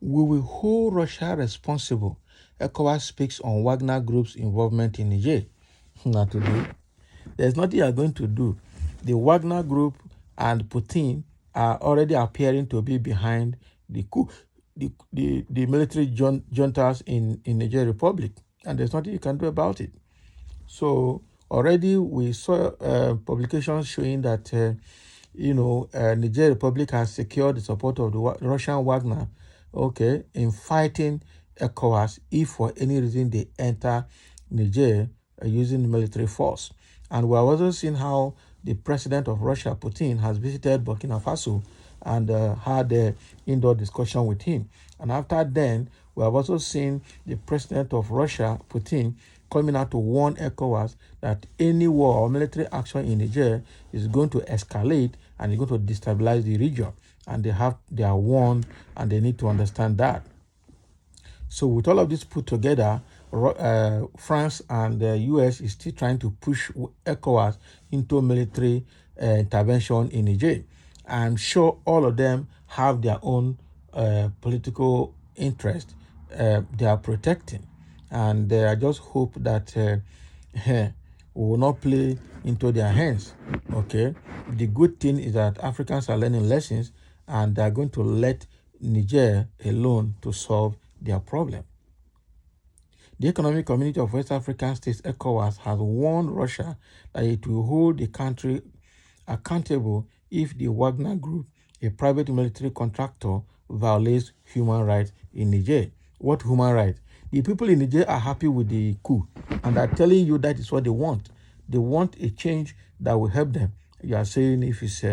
We will hold Russia responsible. Ecowas speaks on Wagner Group's involvement in Niger. Not today. There's nothing you are going to do. The Wagner Group and Putin are already appearing to be behind the coup, the military juntas in Niger Republic, and there's nothing you can do about it. So already we saw publications showing that Niger Republic has secured the support of the Russian Wagner, okay, in fighting ECOWAS if for any reason they enter Niger using military force. And we have also seen how the president of Russia, Putin, has visited Burkina Faso and had an indoor discussion with him. And after then, we have also seen the president of Russia, Putin, coming out to warn ECOWAS that any war or military action in Niger is going to escalate and is going to destabilize the region. And they are warned, and they need to understand that. So with all of this put together, France and the US is still trying to push ECOWAS into military intervention in Niger. I'm sure all of them have their own political interest they are protecting. And I just hope that we will not play into their hands, okay? The good thing is that Africans are learning lessons, and they are going to let Niger alone to solve their problem. The Economic Community of West African States, ECOWAS, has warned Russia that it will hold the country accountable if the Wagner Group, a private military contractor, violates human rights in Niger. What human rights? The people in Niger are happy with the coup, and are telling you that is what they want. They want a change that will help them. You are saying if it's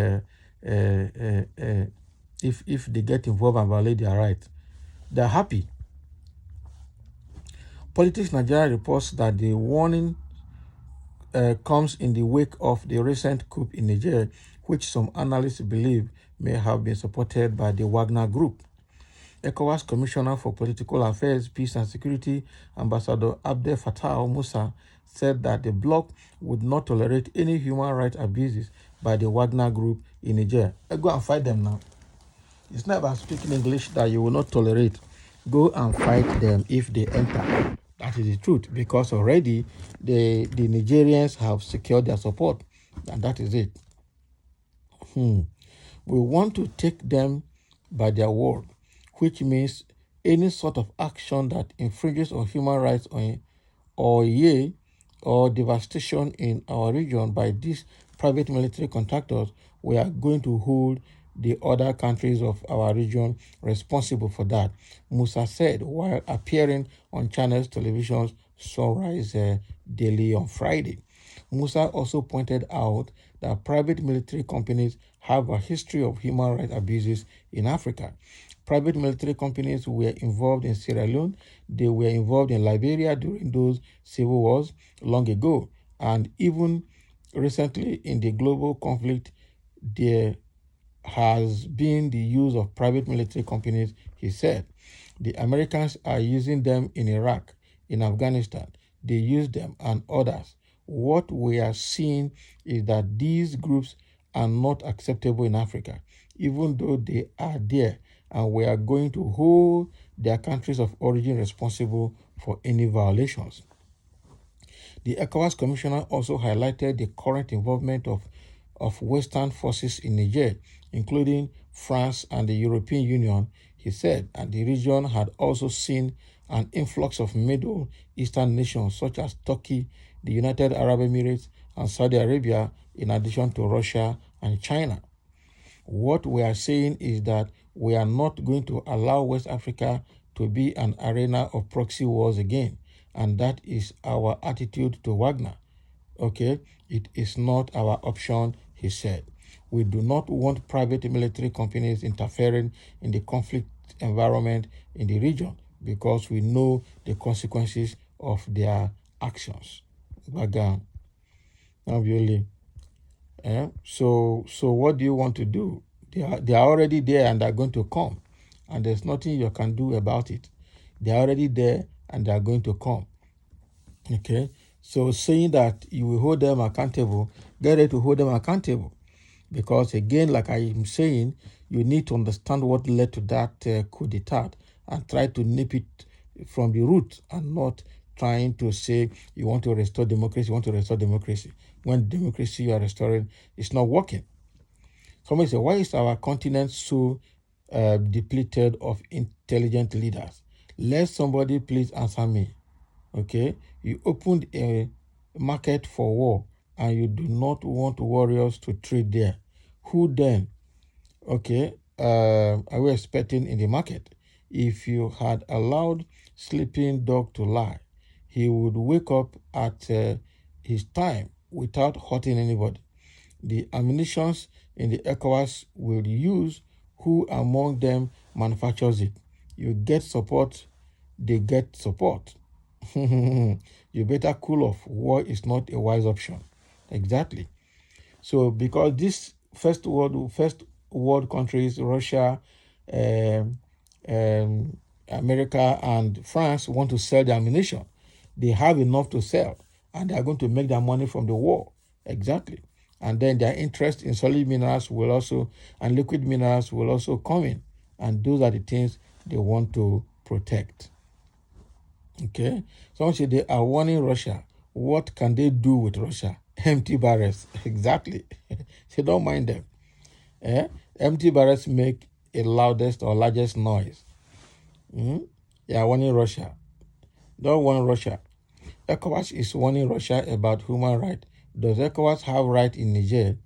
if they get involved and violate their rights, they're happy. Politics Nigeria reports that the warning comes in the wake of the recent coup in Niger, which some analysts believe may have been supported by the Wagner Group. ECOWAS Commissioner for Political Affairs, Peace and Security, Ambassador Abdel Fattah Musa, said that the bloc would not tolerate any human rights abuses by the Wagner Group in Niger. Go and fight them now. It's not about speaking English that you will not tolerate. Go and fight them if they enter. That is the truth, because already the Nigerians have secured their support, and that is it. We want to take them by their word, which means any sort of action that infringes on human rights or devastation in our region by these private military contractors, we are going to hold the other countries of our region responsible for that, Musa said while appearing on Channels Television's Sunrise Daily on Friday. Musa also pointed out that private military companies have a history of human rights abuses in Africa. Private military companies were involved in Sierra Leone. They were involved in Liberia during those civil wars long ago. And even recently in the global conflict, there has been the use of private military companies, he said. The Americans are using them in Iraq, in Afghanistan. They use them and others. What we are seeing is that these groups are not acceptable in Africa, even though they are there, and we are going to hold their countries of origin responsible for any violations. The ECOWAS Commissioner also highlighted the current involvement of Western forces in Niger, including France and the European Union, he said, and the region had also seen an influx of Middle Eastern nations such as Turkey, the United Arab Emirates, and Saudi Arabia, in addition to Russia and China. What we are saying is that we are not going to allow West Africa to be an arena of proxy wars again, and that is our attitude to Wagner. Okay, it is not our option, he said. We do not want private military companies interfering in the conflict environment in the region because we know the consequences of their actions. Bagan. So what do you want to do? They are already there and they're going to come, and there's nothing you can do about it. They are already there and they are going to come. Okay, so saying that you will hold them accountable, get ready to hold them accountable. Because again, like I am saying, you need to understand what led to that coup d'etat and try to nip it from the root, and not trying to say you want to restore democracy, when democracy you are restoring is not working. Somebody say, why is our continent so depleted of intelligent leaders? Let somebody please answer me. Okay, you opened a market for war and you do not want warriors to trade there. Who then, okay, are we expecting in the market? If you had allowed sleeping dog to lie, he would wake up at his time without hurting anybody. The ammunitions in the Ecowas will use, who among them manufactures it? You get support, they get support. You better cool off. War is not a wise option. Exactly. So because this first world countries, Russia, um, um, America, and France want to sell the ammunition, they have enough to sell, and they are going to make their money from the war. Exactly. And then their interest in solid minerals will also, and liquid minerals will also come in, and those are the things they want to protect. Okay. Someone said they are warning Russia. What can they do with Russia? Empty barrels. Exactly. They don't mind them. Empty barrels make a loudest or largest noise. They are warning Russia. Don't warn Russia. ECOWAS is warning Russia about human rights. Does ECOWAS have right in Niger?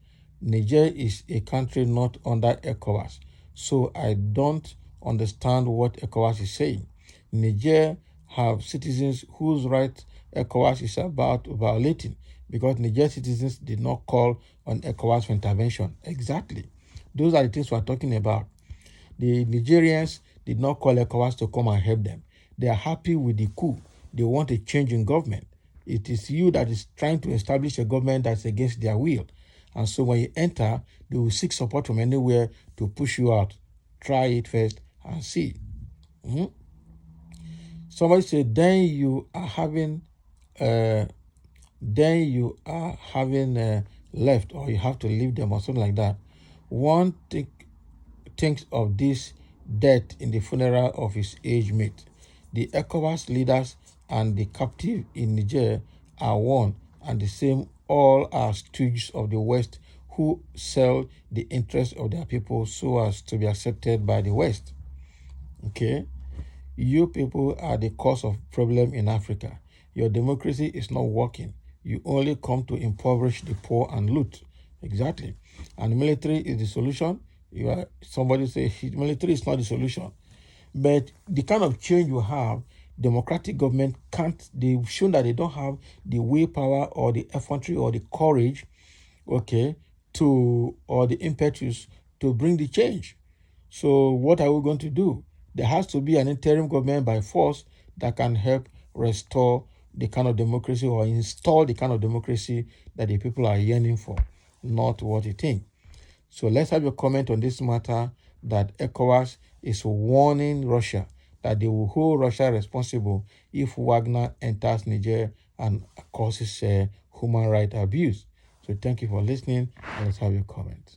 Niger is a country not under ECOWAS, so I don't understand what ECOWAS is saying. Niger have citizens whose rights ECOWAS is about violating, because Niger citizens did not call on ECOWAS for intervention. Exactly. Those are the things we are talking about. The Nigerians did not call ECOWAS to come and help them. They are happy with the coup. They want a change in government. It is you that is trying to establish a government that's against their will. And so when you enter, they will seek support from anywhere to push you out. Try it first and see. Somebody said, uh, then you are having left, or you have to leave them, or something like that. One thinks of this death in the funeral of his age mate. The ECOWAS leaders and the captive in Niger are one and the same. All are stooges of the West who sell the interests of their people so as to be accepted by the West. Okay? You people are the cause of problem in Africa. Your democracy is not working. You only come to impoverish the poor and loot. Exactly. And military is the solution. Somebody say military is not the solution. But the kind of change you have, democratic government can't, they've shown that they don't have the willpower or the effrontery or the courage, okay, or the impetus to bring the change. So what are we going to do? There has to be an interim government by force that can help restore the kind of democracy, or install the kind of democracy that the people are yearning for, not what you think. So let's have a comment on this matter, that ECOWAS is warning Russia that they will hold Russia responsible if Wagner enters Niger and causes human rights abuse. So thank you for listening, and let's have your comment.